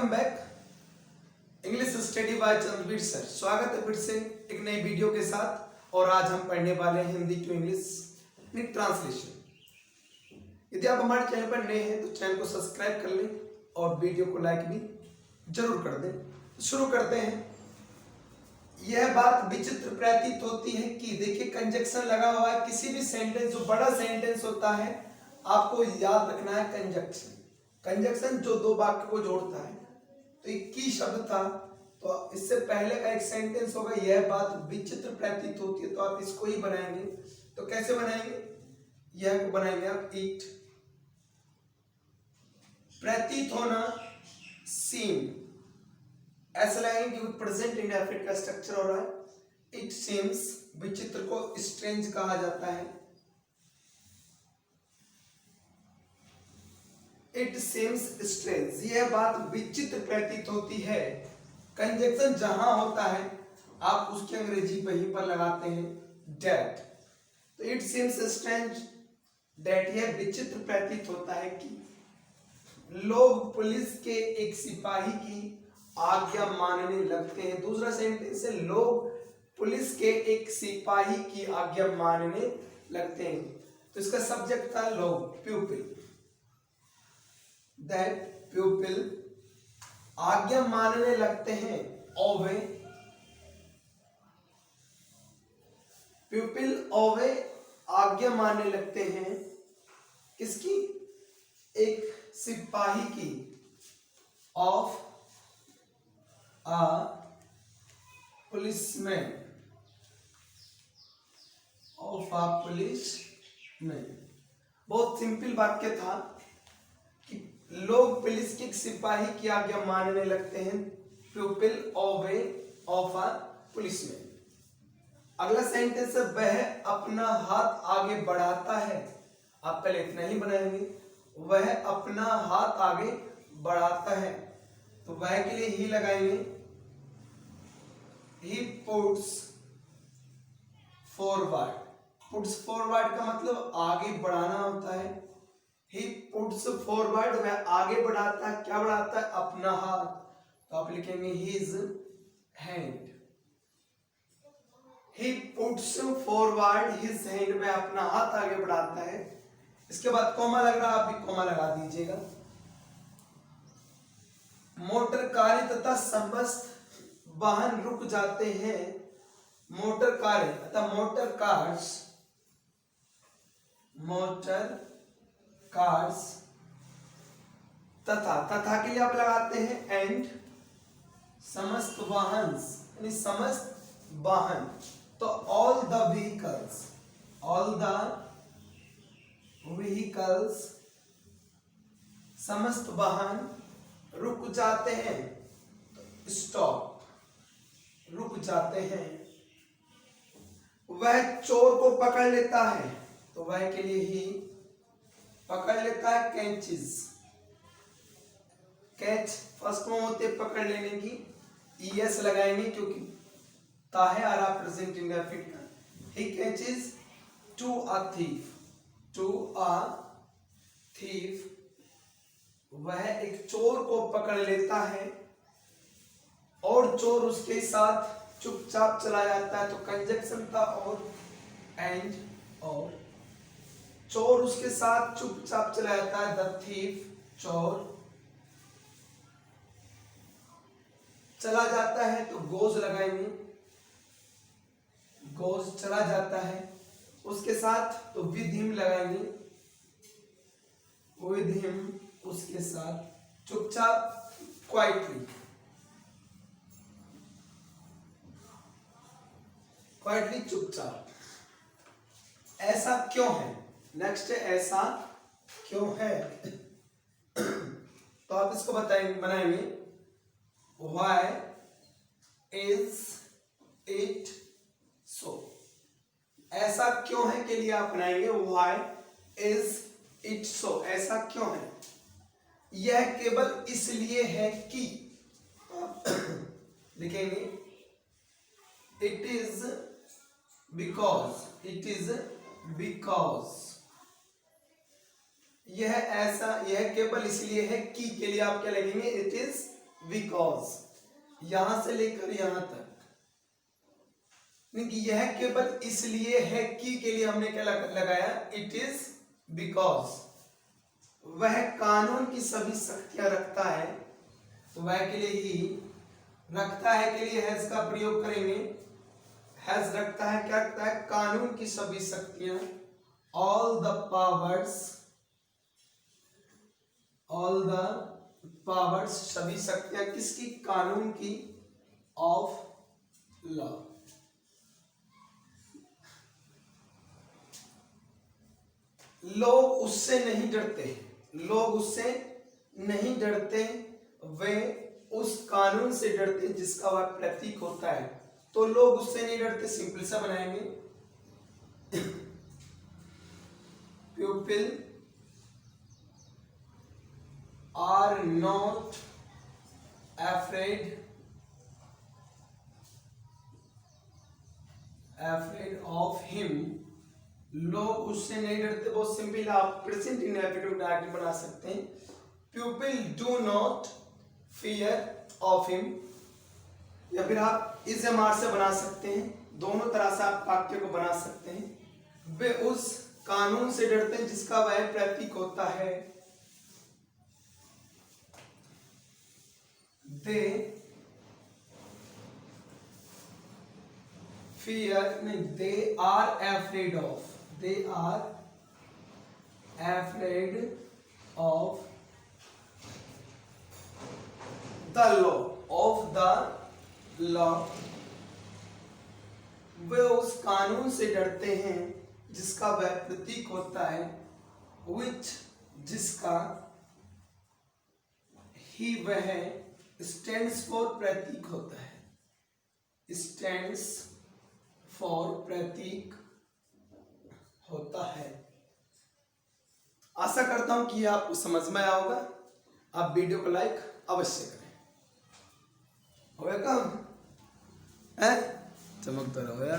Back English study bye Chandraveer sir. स्वागत है फिर से एक नई वीडियो के साथ। और आज हम पढ़ने वाले हैं Hindi to English with translation. यदि आप हमारे चैनल पर नए हैं तो चैनल को सब्सक्राइब कर लें और वीडियो को लाइक भी जरूर कर दें। शुरू करते हैं। यह बात विचित्र प्रतीत होती है कि देखिए कंजक्शन लगा हुआ है। किसी भी सेंटेंस जो बड़ा सेंटेंस होता है आपको याद रखना है कंजक्शन। कंजक्शन जो दो वाक्य को जोड़ता है। तो एक की शब्द था तो इससे पहले का एक सेंटेंस होगा यह बात विचित्र प्रतीत होती है, तो आप इसको ही बनाएंगे। तो कैसे बनाएंगे? यह को बनाएंगे आप इट। प्रतीत होना सीम, ऐसा लगेगा कि प्रेजेंट इंडेफिनिट का स्ट्रक्चर हो रहा है। इट सीम्स, विचित्र को स्ट्रेंज कहा जाता है। इट सीम्स स्ट्रेंज, यह बात विचित्र प्रतीत होती है। कंजक्शन जहां होता है आप उसकी अंग्रेजी वहीं पर लगाते हैं डेट। तो इट सीम्स स्ट्रेंज डेट, यह विचित्र प्रतीत होता है कि लोग पुलिस के एक सिपाही की आज्ञा मानने लगते हैं। दूसरा सेंटेंस है लोग पुलिस के एक सिपाही की आज्ञा मानने लगते हैं। तो इसका सब्जेक्ट था लोग, प्यूपिल। That pupil आज्ञा मानने लगते हैं। ओवे, pupil ओवे आज्ञा मानने लगते हैं किसकी? एक सिपाही की। Of a policeman, of a policeman. बहुत सिंपल वाक्य था कि लोग पुलिस के सिपाही की आज्ञा मानने लगते हैं। Pupil obey of a policeman. अगला सेंटेंस है वह अपना हाथ आगे बढ़ाता है। आप पहले इतना ही बनाएंगे, वह अपना हाथ आगे बढ़ाता है। तो वह के लिए ही लगाएंगे। He puts forward. Puts forward का मतलब आगे बढ़ाना होता है। He puts forward, वह आगे बढ़ाता है। क्या बढ़ाता है? अपना हाथ। तो आप लिखेंगे his hand। He puts forward his hand, वह अपना हाथ आगे बढ़ाता है। इसके बाद कॉमा लग रहा है, आप भी कॉमा लगा दीजिएगा। मोटर कारें तथा समस्त वाहन रुक जाते हैं। मोटर कारें तथा मोटर कार्स, मोटर कार्स तथा के लिए आप लगाते हैं एंड। समस्त वाहन यानी समस्त वाहन, तो all the vehicles, all the vehicles, समस्त वाहन रुक जाते हैं। स्टॉप, रुक जाते हैं। वह चोर को पकड़ लेता है। तो वह के लिए ही पकड़ लेता है कैचेस। कैच फर्स्ट में होते पकड़ लेने की, ईएस लगाएंगे क्योंकि ताहे are present indefinite. He catches to a thief, to a thief, वह एक चोर को पकड़ लेता है और चोर उसके साथ चुपचाप चला जाता है। तो कंजक्शन था और एंड और। चोर उसके साथ चुपचाप चला जाता है। द थीफ, चोर चला जाता है तो गोज लगाएंगे। गोज चला जाता है। उसके साथ तो विद हिम लगाएंगे। विद हिम उसके साथ चुपचाप, क्वाइटली, क्वाइटली चुपचाप। ऐसा क्यों है? नेक्स्ट है ऐसा क्यों है। तो आप इसको बनाएंगे why is it so। ऐसा क्यों है के लिए आप बनाएंगे why is it so, ऐसा क्यों है? यह केवल इसलिए है कि, लिखेंगे it is because, it is because। यह ऐसा, यह केवल इसलिए है कि के लिए आप क्या लगेंगे? इट इज बिकॉज, यहां से लेकर यहां तक, यह केवल इसलिए है कि के लिए हमने क्या लगाया, इट इज बिकॉज। वह कानून की सभी शक्तियां रखता है, तो वह के लिए ही रखता है के लिए हैज का प्रयोग करेंगे। हैज रखता है, क्या रखता है, कानून की सभी शक्तियां, all the powers, all the powers, सभी शक्तियां किसकी, कानून की, ऑफ लॉ। लोग उससे नहीं डरते, लोग उससे नहीं डरते, वे उस कानून से डरते जिसका वह प्रतीक होता है। तो लोग उससे नहीं डरते, सिंपल सा बनाएंगे, people are not afraid of him. लोग उससे नहीं डरते, बहुत सिंपल, आप प्रेजेंट इंडेफिनिट डायरेक्ट बना सकते हैं, people do not fear of him, या फिर आप इस जमार से बना सकते हैं, दोनों तरह से आप वाक्य को बना सकते हैं। वे उस कानून से डरते हैं जिसका वह प्रतीक होता है। दे फियर नहीं, they are afraid of, they are afraid of the law, of the law। वे उस कानून से डरते हैं जिसका वह प्रतीक होता है, which, जिसका, ही वह, stands for, प्रतीक होता है, stands for, प्रतीक होता है। आशा करता हूं कि आपको समझ में आया होगा। आप वीडियो को लाइक अवश्य करें। होगा काम है, चमकता रहो यार।